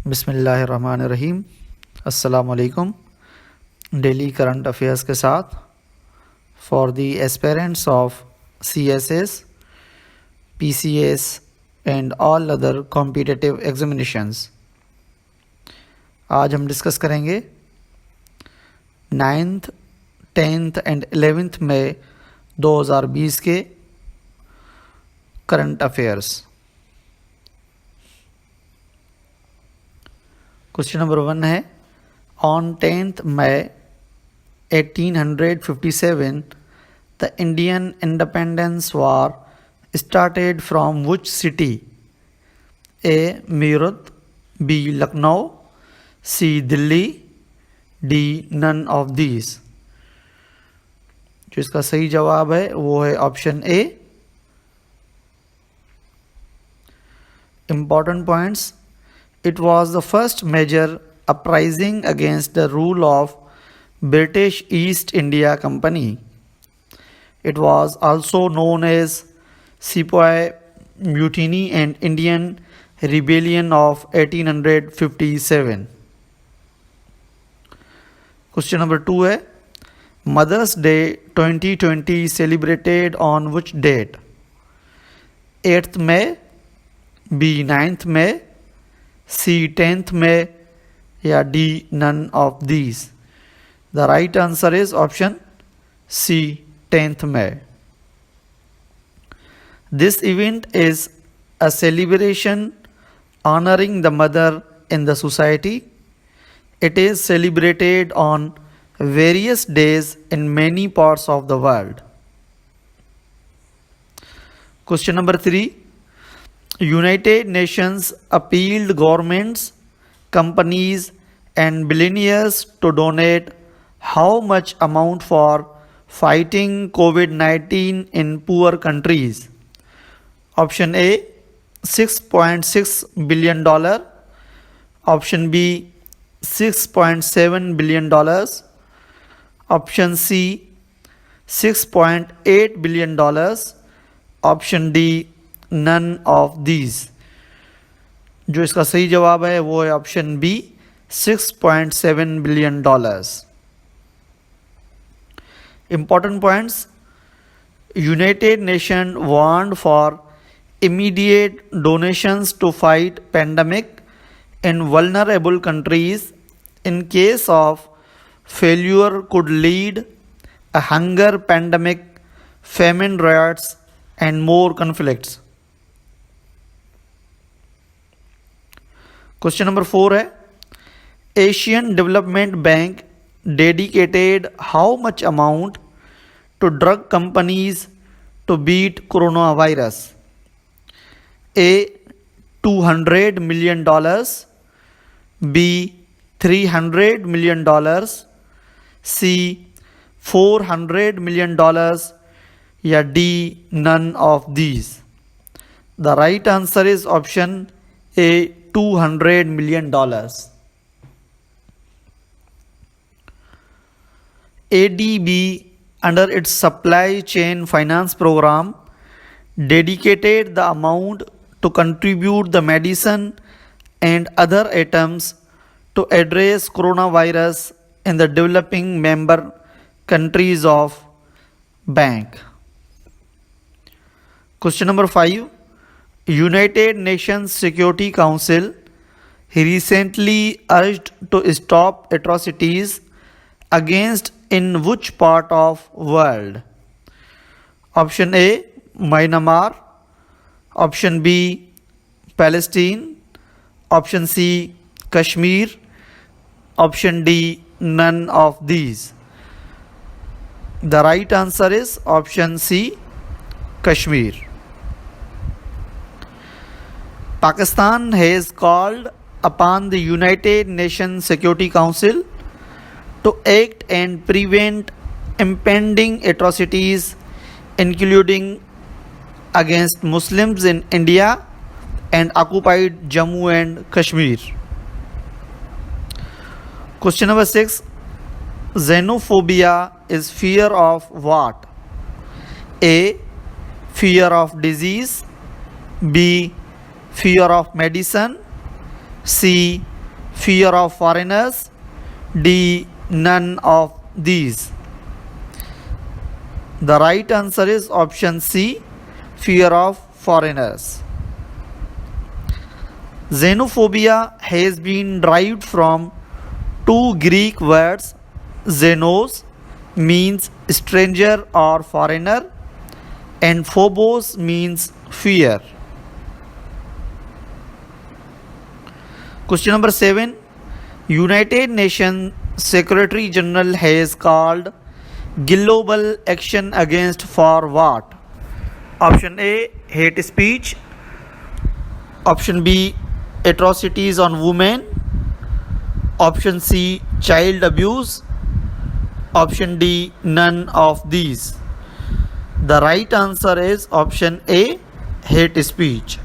बिस्मिल्लाहिर्रहमानिर्रहीम। अस्सलाम वालेकुम। डेली करंट अफेयर्स के साथ for the aspirants of CSS, PCS and all other competitive examinations. आज हम डिस्कस करेंगे 9th, 10th एंड 11th मई 2020 के करंट अफेयर्स। क्वेश्चन नंबर 1 है, on 10th May 1857 the Indian independence war started from which city? A. Meerut, B. Lucknow, C. Delhi, D. none of these। जो इसका सही जवाब है वो है option A. Important points: it was the first major uprising against the rule of British East India Company. It was also known as Sepoy Mutiny and Indian Rebellion of 1857. Question number 2 है, Mother's Day 2020 celebrated on which date? 8th May, B. 9th May, C. 10th May या D. none of these। The right answer is option C. 10th May। This event is a celebration honoring the mother in the society. It is celebrated on various days in many parts of the world। Question number 3, United Nations appealed governments, companies and billionaires to donate how much amount for fighting COVID-19 in poor countries? Option A, $6.6 billion, option B, $6.7 billion, option C, $6.8 billion, option D, none of these। जो इसका सही जवाब है वो है option B, $6.7 billion। Important points: United Nations warned for immediate donations to fight pandemic in vulnerable countries in case of failure could lead a hunger pandemic, famine, riots and more conflicts। Question number 4 है, Asian Development Bank dedicated how much amount to drug companies to beat coronavirus? A. $200 million, B. $300 million, C. $400 million या D. none of these। The right answer is option A, $200 million। ADB, under its supply chain finance program, dedicated the amount to contribute the medicine and other items to address coronavirus in the developing member countries of bank। Question number 5, United Nations Security Council recently urged to stop atrocities against in which part of world? Option A, Myanmar, option B, Palestine, option C, Kashmir, option D, none of these। The right answer is option C, Kashmir। Pakistan has called upon the United Nations Security Council to act and prevent impending atrocities, including against Muslims in India and occupied Jammu and Kashmir। Question number 6, xenophobia is fear of what? A. Fear of disease, B. Fear of medicine, C. fear of foreigners, D. none of these. The right answer is option C, fear of foreigners. Xenophobia has been derived from two Greek words. Xenos means stranger or foreigner, and phobos means fear. Question number 7. United Nations Secretary General has called global action against for what? Option A, hate speech. Option B, atrocities on women. Option C, child abuse. Option D, none of these. The right answer is option A, hate speech.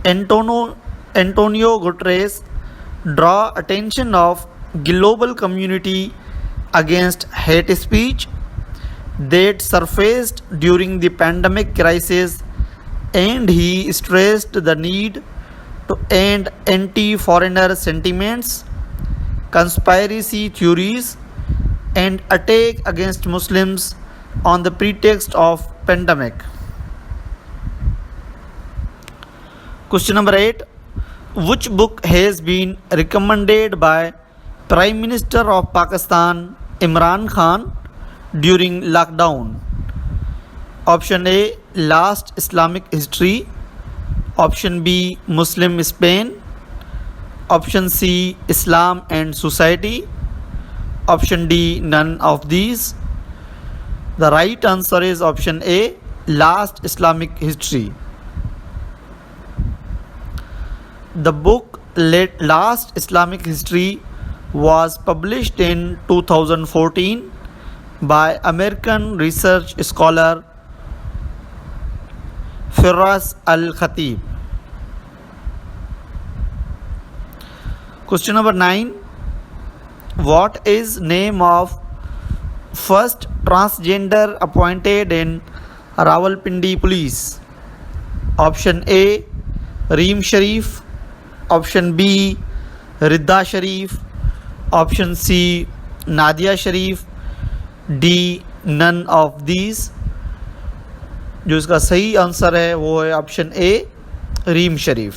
Antonio Guterres draw attention of global community against hate speech that surfaced during the pandemic crisis, and he stressed the need to end anti-foreigner sentiments, conspiracy theories, and attack against Muslims on the pretext of pandemic. Question number 8. Which book has been recommended by Prime Minister of Pakistan Imran Khan during lockdown? Option A, Last Islamic History. Option B, Muslim Spain. Option C, Islam and Society. Option D, none of these. The right answer is option A, Last Islamic History. The book Last Islamic History was published in 2014 by American research scholar Firas Al-Khatib. Question number 9. What is name of first transgender appointed in Rawalpindi Police? Option A, Reem Sharif. Option B, Ridda Sharif. Option C, Nadia Sharif. D, none of these. जो इसका सही answer है वो है option A, Reem Sharif.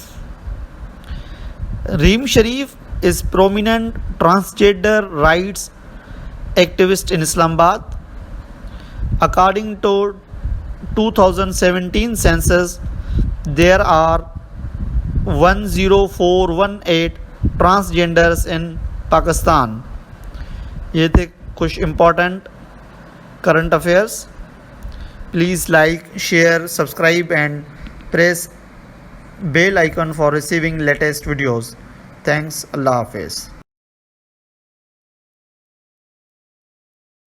Reem Sharif is prominent transgender rights activist in Islamabad. According to 2017 census, there are 10418 transgenders in Pakistan. ये थे कुछ important current affairs. Please like, share, subscribe and press bell icon for receiving latest videos. Thanks. Allah Hafiz.